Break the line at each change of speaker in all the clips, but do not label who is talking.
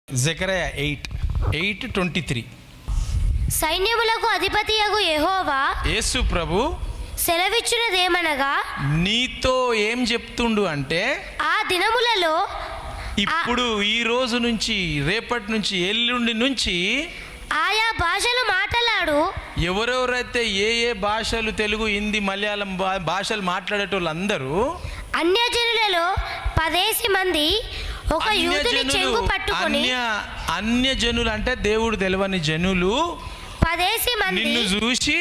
జెకర్యా 8:23
సైన్యములకు అధిపతియగు యెహోవా
యేసు ప్రభు
సెలవిచ్చినదేమనగా,
నీతో ఏం చెప్తుండు అంటే,
ఆ దినములలో
ఇప్పుడు ఈ రోజు నుంచి, రేపటి నుంచి, ఎల్లుండి నుంచి
ఆయా భాషలు మాట్లాడు
ఎవరెవరైతే ఏ భాషలు, తెలుగు, హిందీ, మలయాళం భాషలు మాట్లాడేటోళ్ళందరూ
అన్యజనులలో 10 మంది ఒక యూదుని చెంగు పట్టుకొని,
అన్య జనులు అంటే దేవుడు తెలియని జనులు
10 మంది
నిన్ను చూసి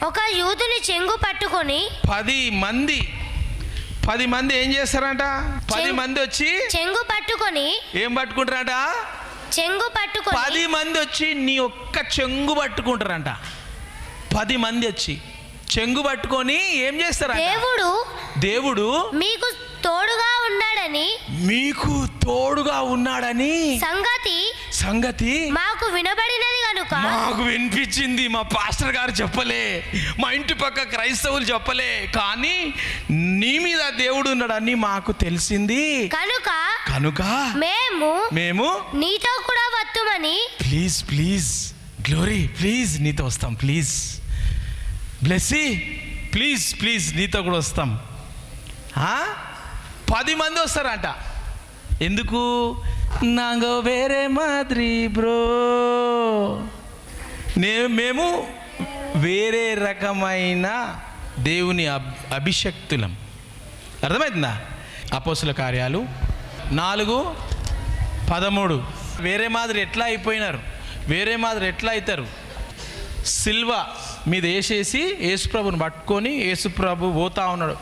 ఒక యూదుని చెంగు పట్టుకొని
10 మంది ఏం చేస్తారంట? 10 మంది వచ్చి
చెంగు పట్టుకొని
ఏం పట్టుకుంటారంట?
చెంగు పట్టుకొని
10 మంది వచ్చి నీ ఒక్క చెంగు పట్టుకుంటారంట. 10 మంది వచ్చి చెంగు పట్టుకొని ఏం చేస్తారంట? దేవుడు
మీకు తోడుగా ఉన్నాడని
సంగతి
మాకు వినబడినది కనుక,
మాకు వినిపించింది. మా పాస్టర్ గారు చెప్పలే, మా ఇంటి పక్క క్రైస్తవులు చెప్పలే, కానీ నీ మీద దేవుడు ఉన్నాడని మాకు తెలిసింది కనుక మేము
నీతో కూడా వత్తుమని.
ప్లీజ్ గ్లోరీ, ప్లీజ్ నీతో వస్తాం, ప్లీజ్ బ్లెస్సీ, ప్లీజ్ నీతో కూడా వస్తాం. 10 మంది వస్తారంట. ఎందుకు? నాగో వేరే మాదిరి బ్రో, మేము వేరే రకమైన దేవుని అభిషక్తులం. అర్థమవుతుందా? అపోస్తుల కార్యాలు 4:13. వేరే మాదిరి ఎట్లా అయిపోయినారు, వేరే మాదిరి ఎట్లా అవుతారు? సిల్వ మీద వేసేసి యేసుప్రభుని పట్టుకొని, యేసుప్రభు పోతా ఉన్నాడు,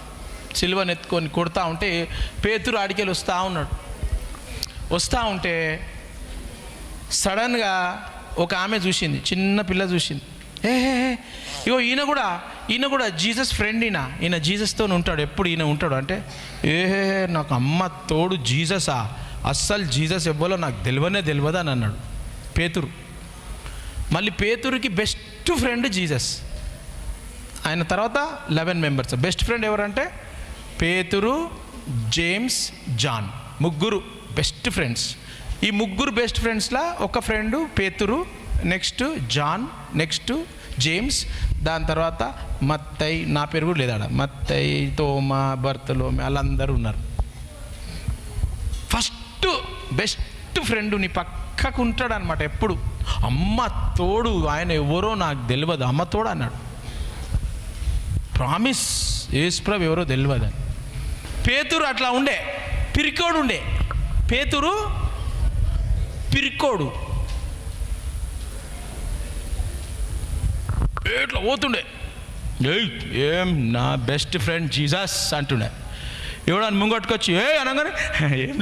సిల్వను ఎత్తుకొని కొడతా ఉంటే పేతురు ఆడికెళ్ళి వస్తూ ఉంటే సడన్గా ఒక ఆమె చూసింది, చిన్న పిల్ల చూసింది. ఇగో ఈయన కూడా జీసస్ ఫ్రెండ్, ఈయన జీసస్తో ఉంటాడు, ఎప్పుడు ఈయన ఉంటాడు అంటే, నాకు అమ్మ తోడు జీససా, అస్సలు జీసస్ ఎవ్వలో నాకు తెలియదు అని అన్నాడు పేతురు. మళ్ళీ పేతురుకి బెస్ట్ ఫ్రెండ్ జీసస్. ఆయన తర్వాత 11 మెంబర్స్. బెస్ట్ ఫ్రెండ్ ఎవరంటే పేతురు, జేమ్స్, జాన్, ముగ్గురు బెస్ట్ ఫ్రెండ్స్. ఈ ముగ్గురు బెస్ట్ ఫ్రెండ్స్లా ఒక ఫ్రెండు పేతురు, నెక్స్ట్ జాన్, నెక్స్ట్ జేమ్స్, దాని తర్వాత మత్తయి, నా పేరు కూడా లేదా, మత్తయి, తోమా, బర్తలోమి, వాళ్ళందరూ ఉన్నారు. ఫస్ట్ బెస్ట్ ఫ్రెండు నీ పక్కకు ఉంటాడు అనమాట ఎప్పుడు. అమ్మ తోడు, ఆయన ఎవరో నాకు తెలియదు, అమ్మ తోడు అన్నాడు. ప్రామిస్, యేసుప్రభు ఎవరో తెలియదు అని. పేతురు అట్లా ఉండే, పిరికోడు ఉండే. పేతురు పిరికోడు, ఇట్లా పోతుండే. ఏం నా బెస్ట్ ఫ్రెండ్ జీసస్ అంటుండే. ఎవడని ముంగట్టుకొచ్చి అనగానే ఏం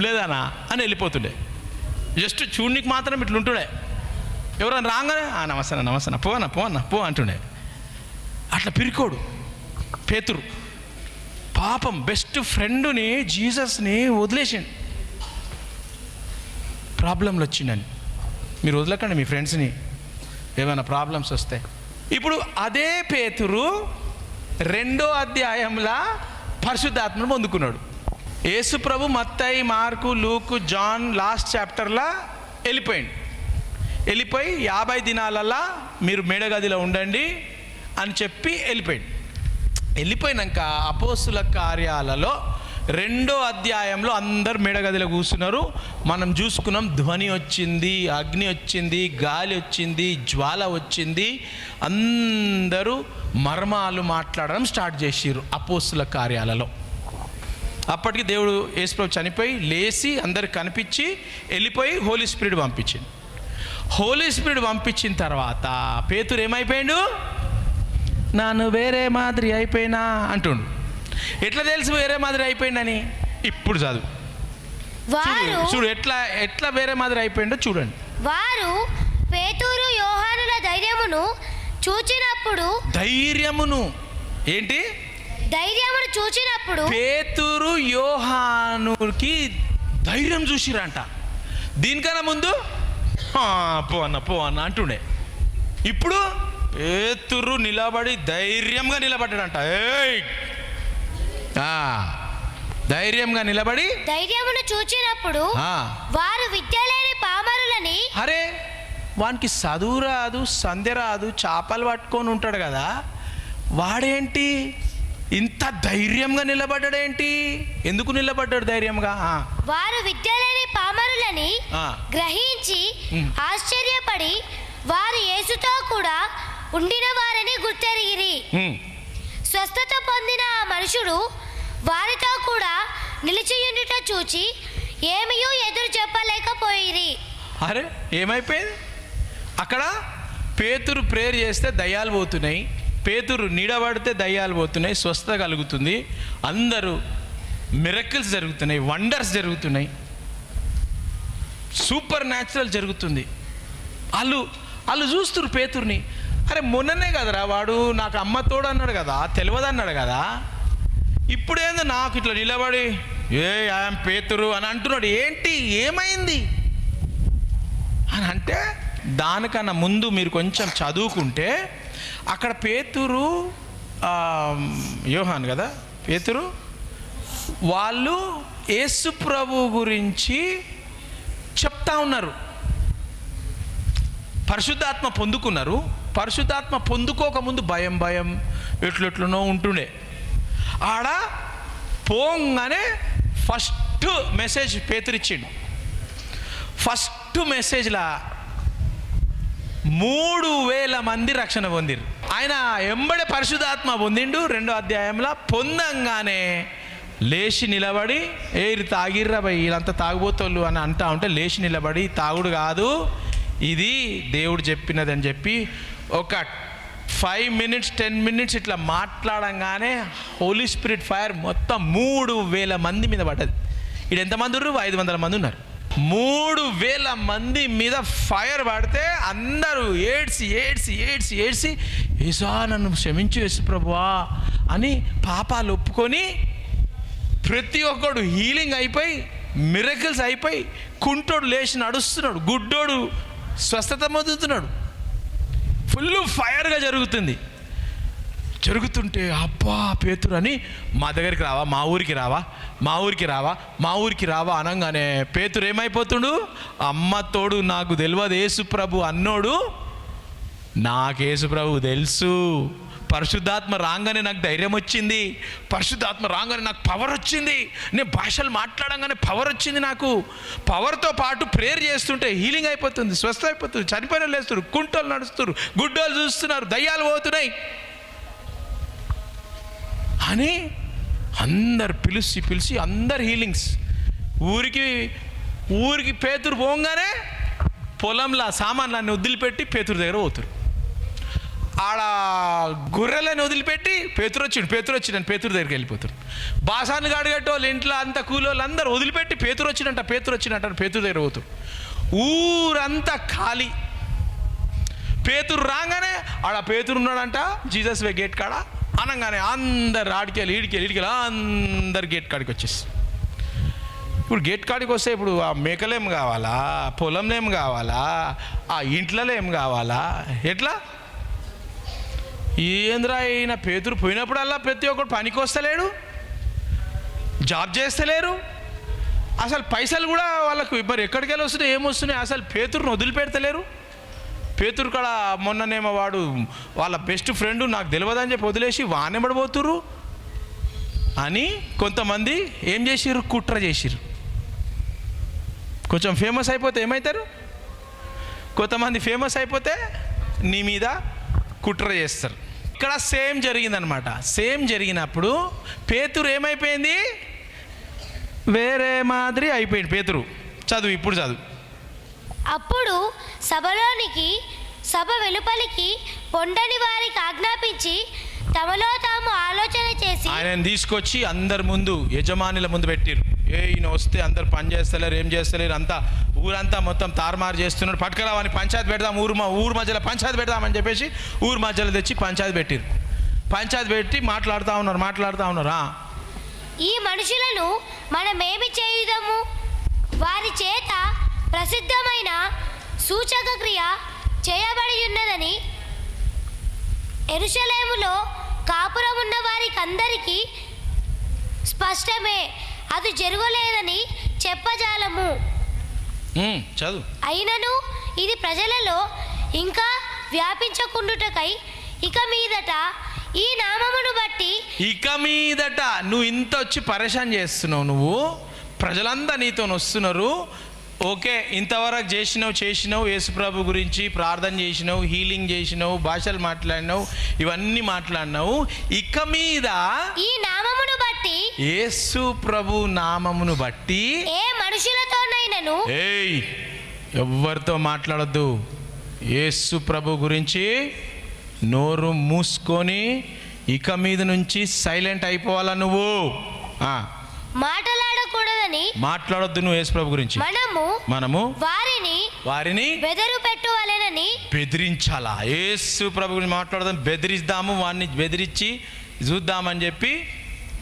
లేదనా అని వెళ్ళిపోతుండే. జస్ట్ చూడనికి మాత్రం ఇట్లా ఉంటుండే. ఎవరైనా రాగానే నమస్తే పో అంటుండే. అట్లా పిరికోడు పేతురు. పాపం బెస్ట్ ఫ్రెండ్ని, జీసస్ని వదిలేసిండు. ప్రాబ్లంలు వచ్చిందని. మీరు వదలకండి మీ ఫ్రెండ్స్ని, ఏమైనా ప్రాబ్లమ్స్ వస్తాయి. ఇప్పుడు అదే పేతురు 2వ అధ్యాయంలో పరిశుద్ధాత్మను పొందుకున్నాడు. యేసు ప్రభు మత్తయి, మార్కు, లూకు, జాన్ లాస్ట్ చాప్టర్లో వెళ్ళిపోయి 50 దినాలల్లా మీరు మేడగదిలో ఉండండి అని చెప్పి వెళ్ళిపోయినాక అపోస్తుల కార్యాలలో 2వ అధ్యాయంలో అందరు మేడగదిలో కూర్చున్నారు. మనం చూసుకున్నాం, ధ్వని వచ్చింది, అగ్ని వచ్చింది, గాలి వచ్చింది, జ్వాల వచ్చింది. అందరూ మర్మాలు మాట్లాడడం స్టార్ట్ చేసిర్రు అపోస్తుల కార్యాలలో. అప్పటికి దేవుడు యేసుప్రభు చనిపోయి లేచి అందరికి కనిపించి వెళ్ళిపోయి హోలీ స్పిరిట్ పంపించింది. హోలీ స్పిరిట్ పంపించిన తర్వాత పేతురు ఏమైపోయాడు? నాను వేరే మాదిరి అయిపోయినా అంటుండు. ఎట్లా తెలుసు వేరే మాదిరి అయిపోయిందని? ఇప్పుడు చదువు, చూడు ఎట్లా వేరే మాదిరి అయిపోయిందో చూడండి.
వారు పేతురు, యోహానుల ధైర్యమును చూచినప్పుడు
పేతురు, యోహానుకి ధైర్యం చూసిరంట. దీనికన్నా ముందు పో అన్న అంటుండే. ఇప్పుడు పేతురు నిలబడి ధైర్యంగా నిలబడ్డాడంట. ధైర్యంగా నిలబడి
ధైర్యమును చూచినప్పుడు
ఆ,
వారు విద్య లేని పామరులని
అరే వానికి చదువు రాదు, సంధ్య రాదు, చేపలు పట్టుకొని ఉంటాడు కదా, వాడేంటి ఇంత ధైర్యంగా నిలబడ్డాడేంటి? ఎందుకు నిలబడ్డాడు ధైర్యంగా?
వారు విద్య లేని పామరులని
ఆ.
గ్రహించి
ఉమ్.
ఆశ్చర్యపడి వారు యేసుతో కూడా ఉండిన వారిని గుర్తెరిగిరి.
ఉమ్,
స్వస్థత పొందిన ఆ మనుషుడు వారితో కూడా నిలిచియుండుట చూచి ఏమీయూ ఎదురు చెప్పలేకపోయిరి.
అరే ఏమైపోయింది అక్కడ? పేతురు ప్రేయర్ చేస్తే దయ్యాలు పోతున్నాయి, పేతురు నీడబడితే దయ్యాలు పోతున్నాయి, స్వస్థత కలుగుతుంది, అందరూ మిరకిల్స్ జరుగుతున్నాయి, వండర్స్ జరుగుతున్నాయి, సూపర్ న్యాచురల్ జరుగుతుంది. వాళ్ళు చూస్తున్నారు పేతుర్ని. అరే మొన్ననే కదరా వాడు నాకు అమ్మ తోడు అన్నాడు కదా, తెలియదు అన్నాడు కదా, ఇప్పుడేందో నాకు ఇట్లా నిలబడి ఐఎమ్ పేతురు అని అంటున్నాడు, ఏంటి ఏమైంది అని అంటే, దానికన్నా ముందు మీరు కొంచెం చదువుకుంటే అక్కడ పేతురు యోహాను కదా, పేతురు వాళ్ళు యేసు ప్రభు గురించి చెప్తా ఉన్నారు. పరిశుద్ధాత్మ పొందుకున్నారు. పరిశుద్ధాత్మ పొందుకోకముందు భయం భయం ఎట్లెట్లనో ఉంటుండే. ఆడ పోగానే ఫస్ట్ మెసేజ్ పేతురిచ్చిండు. ఫస్ట్ మెసేజ్లా 3000 మంది రక్షణ పొందిరు. ఆయన ఎంబడే పరిశుద్ధాత్మ పొందిండు. 2వ అధ్యాయంలో పొందంగానే లేచి నిలబడి ఏరి తాగిర్రా భయ్ వీళ్ళంతా తాగుబోతోళ్ళు అని అంటా ఉంటే లేచి నిలబడి తాగుడు కాదు ఇది దేవుడు చెప్పినది అని చెప్పి ఒక 5 minutes 10 minutes ఇట్లా మాట్లాడంగానే హోలీ స్పిరిట్ ఫైర్ మొత్తం 3000 మంది మీద పడ్డది. ఇక్కడ ఎంతమంది ఉన్నారు? 500 మంది ఉన్నారు. 3000 మంది మీద ఫైర్ పడితే అందరూ ఏడ్చి ఏడ్చి ఏడ్చి ఏడ్చి యేసా నన్ను క్షమించు యేసు ప్రభువా అని పాపాలు ఒప్పుకొని ప్రతి ఒక్కడు హీలింగ్ అయిపోయి మిరకిల్స్ అయిపోయి, కుంటోడు లేచి నడుస్తున్నాడు, గుడ్డోడు స్వస్థత పొందుతున్నాడు. ఫుల్ ఫైర్గా జరుగుతుంది. జరుగుతుంటే అబ్బా పేతురు అని మా దగ్గరికి రావా, మా ఊరికి రావా, మా ఊరికి రావా, మా ఊరికి రావా అనగానే పేతురు ఏమైపోతుడు? అమ్మ తోడు నాకు తెలియదు యేసు ప్రభు అన్నోడు, నాకు యేసు ప్రభు తెలుసు. పరిశుద్ధాత్మ రాగానే నాకు ధైర్యం వచ్చింది, పరిశుద్ధాత్మ రాగానే నాకు పవర్ వచ్చింది, నేను భాషలు మాట్లాడంగానే పవర్ వచ్చింది. నాకు పవర్తో పాటు ప్రేయర్ చేస్తుంటే హీలింగ్ అయిపోతుంది, స్వస్థ అయిపోతుంది, చనిపోయిన లేస్తున్నారు, కుంటోలు నడుస్తున్నారు, గుడ్డోలు చూస్తున్నారు, దయ్యాలు పోతున్నాయి అని అందరు పిలిచి అందరు హీలింగ్స్. ఊరికి పేతురు పోగానే పొలంలో సామాన్లన్నీ వదిలిపెట్టి పేతురు దగ్గర పోతురు. ఆడ గొర్రెలను వదిలిపెట్టి పేతురు వచ్చిందని పేతురు దగ్గరికి వెళ్ళిపోతారు. బాసాన్ని గడిగట్టోళ్ళు ఇంట్లో అంత కూలోళ్ళు అందరూ వదిలిపెట్టి పేతురు వచ్చినట్ట పేతురు దగ్గర పోతారు. ఊరంతా ఖాళీ. పేతురు రాగానే ఆడ పేతురు ఉన్నాడంట జీసస్ వే గేట్ కాడ అనగానే అందరు ఆడికెళ్ళి ఈడికెళ్ళి అందరు గేట్ కాడికి వచ్చేసి, ఇప్పుడు గేట్ కాడికి వస్తే ఇప్పుడు ఆ మేకలేం కావాలా, పొలంలేం కావాలా, ఆ ఇంట్లలో ఏం కావాలా, ఎట్లా ఏంద్రా అయిన పేతురు పోయినప్పుడల్లా ప్రతి ఒక్కరు పనికి వస్తలేడు, జాబ్ చేస్తలేరు, అసలు పైసలు కూడా వాళ్ళకు మరి ఎక్కడికి వెళ్ళి వస్తున్నాయి, ఏమొస్తున్నాయి, అసలు పేతురుని వదిలిపెడతలేరు. పేతురు కాడ మొన్ననేమో వాడు వాళ్ళ బెస్ట్ ఫ్రెండ్ నాకు తెలియదని చెప్పి వదిలేసి వానెబడిపోతుర్రు అని కొంతమంది ఏం చేసిర్రు? కుట్ర చేసిర్రు. కొంచెం ఫేమస్ అయిపోతే ఏమవుతారు? కొంతమంది ఫేమస్ అయిపోతే నీ మీద కుట్ర చేస్తారు. ఇక్కడ సేమ్ జరిగిందనమాట. సేమ్ జరిగినప్పుడు పేతురు ఏమైపోయింది? వేరే మాదిరి అయిపోయింది పేతురు. చదువు, ఇప్పుడు చదువు.
అప్పుడు సభ వెలుపలికి పొండని వారికి ఆజ్ఞాపించి తమలో తాము ఆలోచన చేసి
ఆయన తీసుకొచ్చి అందరి ముందు, యజమానుల ముందు పెట్టిరు. ఈయన వస్తే అందరు పని చేస్తలేరు, ఏం చేస్తలేరు, అంతా ఊరంతా మొత్తం తారుమారు చేస్తున్నాడు, పట్టుకురావని పంచాయతీ పెడదాం, ఊరు మధ్యలో పంచాయతీ పెడదామని చెప్పేసి ఊరు మధ్యలో తెచ్చి పంచాయతీ పెట్టిరు. పంచాయతీ పెట్టి మాట్లాడుతూ ఉన్నారు.
ఈ మనుషులను మనమేమి చేయుదము? వారి చేత ప్రసిద్ధమైన సూచక క్రియ చేయబడి ఉన్నదని యెరూషలేములో కాపురం ఉన్న వారికి అందరికీ స్పష్టమే. అది జరగలేదని చెప్పజాలము.
చదువు.
అయినను ఇది ప్రజలలో ఇంకా వ్యాపించకుండుటకై ఇక మీదట ఈ నామమును బట్టి
ఇక మీదట నువ్వు ఇంత వచ్చి పరేషాన్ చేస్తున్నావు, నువ్వు ప్రజలంతా నీతో వస్తున్నారు. ఓకే, ఇంతవరకు చేసినావు యేసుప్రభు గురించి ప్రార్థన చేసినావు, హీలింగ్ చేసినావు, భాషలు మాట్లాడినావు, ఇవన్నీ మాట్లాడినావు. ఇక మీద
ఈ నామమును బట్టి
యేసు ప్రభు నామమును బట్టి
ఏ మనుషులతోనైనను
ఎవ్వరితో మాట్లాడొద్దు. యేసు ప్రభు గురించి నోరు మూసుకొని ఇక మీద నుంచి సైలెంట్ అయిపోవాలా నువ్వు. మాట్లాడొద్దు నువ్వు యేసు ప్రభు గురించి. మనము వారిని
బెదరు పెట్టువాలనని
బెదిరించాలా? యేసు ప్రభు గురించి మాట్లాడదాం, బెదిరిద్దాము, వాడిని బెదిరించి చూద్దామని చెప్పి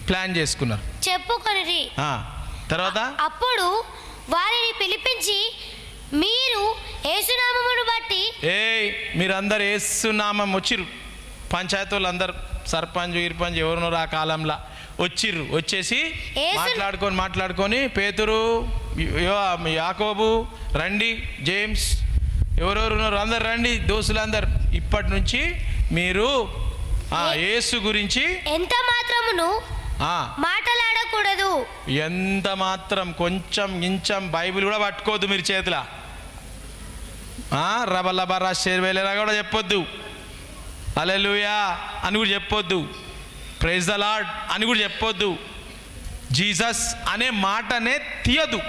ప్లాన్ చేసుకున్నారు,
చెప్పుకొనిరి.
తర్వాత
అప్పుడు వారిని పిలిపించి మీరు యేసునామమును బట్టి
మీరందరు యేసునామం వచ్చిర్రు. పంచాయతీలు అందరు సర్పంచ్ గిర్పంచ్ ఎవరున్నారు ఆ కాలంలో వచ్చిర్రు. వచ్చేసి మాట్లాడుకొని పేతురు, యాకోబు రండి, జేమ్స్ ఎవరెవరు ఉన్నారు అందరు రండి, దోస్తులందరు, ఇప్పటి నుంచి మీరు యేసు గురించి
ఎంత మాత్రమును మాట్లాడకూడదు.
ఎంత మాత్రం కొంచెం బైబిల్ కూడా పట్టుకోవద్దు మీరు చేతిలో. రబలబరా షేర్వేలేరా కూడా చెప్పొద్దు, హల్లెలూయా అని కూడా చెప్పొద్దు, ప్రైజ్ ద లార్డ్ అని కూడా చెప్పొద్దు, జీసస్ అనే మాటనే తీయదు.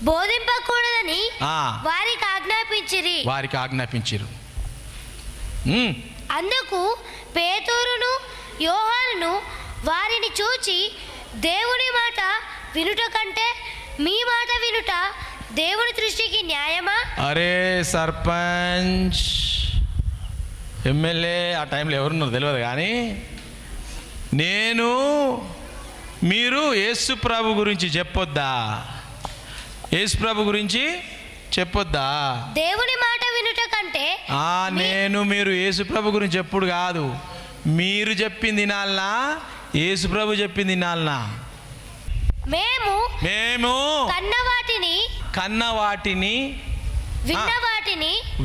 బోధింపకూడదని వారికి ఆజ్ఞాపించిరి. అందుకు పేతురును యోహానును వారిని చూచి దేవుని మాట వినుట కంటే మీ మాట వినుట దేవుని దృష్టికి న్యాయమా?
అరే సర్పంచ్ ఎమ్మెల్యే ఆ టైంలో ఎవరున్నారు తెలియదు, కానీ మీరు యేసు ప్రభు గురించి చెప్పొద్దా? యేసు ప్రభు గురించి చెప్పొద్దా?
దేవుని మాట వినుట కంటే
మీరు యేసు ప్రభు గురించి చెప్పుడు కాదు, మీరు చెప్పింది వినాలనా, యేసు ప్రభు చెప్పింది వినాలనా? మేము కన్నవాటిని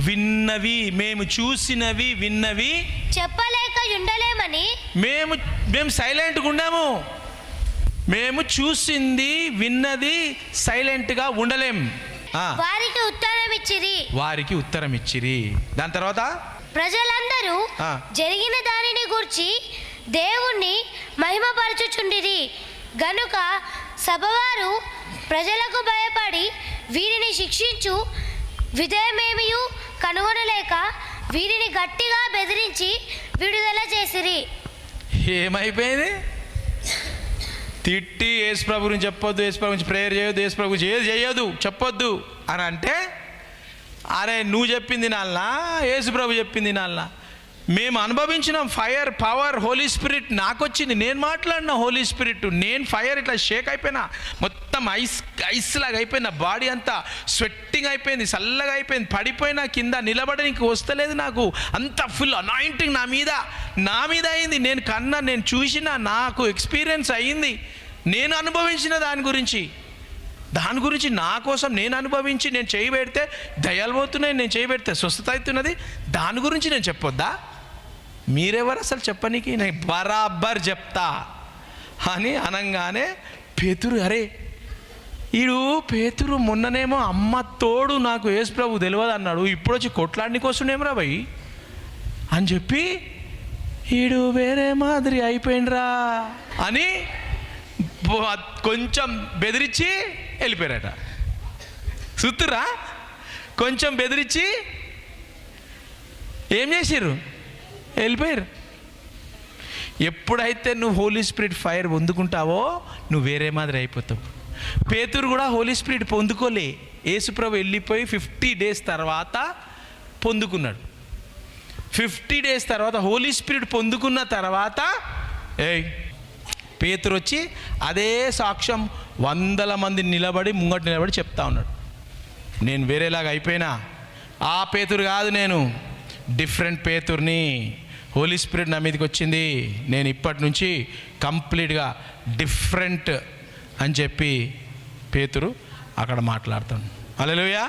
విన్నవి, మేము చూసినవి విన్నవి
చెప్పలేక ఉండలేమని
మేము సైలెంట్గా ఉన్నాము. మేము చూసింది విన్నది సైలెంట్గా ఉండలేం. వారికి ఉత్తరం ఇచ్చిరి. దాని తర్వాత
ప్రజలందరూ జరిగిన దానిని గూర్చి దేవుణ్ణి మహిమపరచుచుండిరి గనుక సభవారు ప్రజలకు భయపడి వీరిని శిక్షించు విధేయమేమియు కనుగొనలేక వీరిని గట్టిగా బెదిరించి విడుదల చేసిరి.
ఏమైపోయింది? తిట్టి యేసు ప్రభు గురించి చెప్పొద్దు, యేసు ప్రభు గురించి ప్రేయర్ చేయొద్దు, యేసు ప్రభు గురించి ఏది చేయొద్దు, చెప్పొద్దు అని అంటే, అరే నువ్వు చెప్పింది నాలనా, యేసు ప్రభు చెప్పింది నాలనా? మేము అనుభవించినాం ఫైర్, పవర్, హోలీ స్పిరిట్ నాకు వచ్చింది, నేను మాట్లాడిన హోలీ స్పిరిట్, నేను ఫైర్ ఇట్లా షేక్ అయిపోయినా, మొత్తం ఐస్ లాగా అయిపోయిన, బాడీ అంతా స్వెట్టింగ్ అయిపోయింది, చల్లగా అయిపోయింది, పడిపోయినా కింద నిలబడడానికి వస్తలేదు నాకు, అంత ఫుల్ అనాయింటింగ్ నా మీద అయింది. నేను చూసిన, నాకు ఎక్స్పీరియన్స్ అయ్యింది, నేను అనుభవించిన దాని గురించి నా కోసం నేను అనుభవించి నేను చేయి పెడితే దయాలు పోతున్నాయి, నేను చేయి పెడితే స్వస్థత అవుతున్నది, దాని గురించి నేను చెప్పొద్దా? మీరెవరు అసలు చెప్పనీకి? నేను బరాబర్ చెప్తా అని అనగానే పేతురు, అరే పేతురు మొన్ననేమో అమ్మ తోడు నాకు యేసు ప్రభు తెలియదు అన్నాడు, ఇప్పుడు వచ్చి కొట్లాడికి వస్తుండేమరా భయ్ అని చెప్పి వేరే మాదిరి అయిపోయిండ్రా అని కొంచెం బెదిరించి వెళ్ళిపోయారట. సుత్తురా కొంచెం బెదిరించి ఏం చేసిర్రు? వెళ్ళిపోయారు. ఎప్పుడైతే నువ్వు హోలీ స్పిరిట్ ఫైర్ పొందుకుంటావో నువ్వు వేరే మాదిరి అయిపోతావు. పేతురు కూడా హోలీ స్పిరిట్ పొందుకోలే, యేసుప్రభు వెళ్ళిపోయి 50 days తర్వాత పొందుకున్నాడు. 50 days తర్వాత హోలీ స్పిరిట్ పొందుకున్న తర్వాత పేతురు వచ్చి అదే సాక్ష్యం 100 మంది ముంగట నిలబడి చెప్తా ఉన్నాడు, నేను వేరేలాగా అయిపోయినా, ఆ పేతురు కాదు, నేను డిఫరెంట్ పేతుర్ని, హోలీ స్పిరిట్ నా మీదకి వచ్చింది, నేను ఇప్పటి నుంచి కంప్లీట్గా డిఫరెంట్ అని చెప్పి పేతురు అక్కడ మాట్లాడతాను. హల్లెలూయా.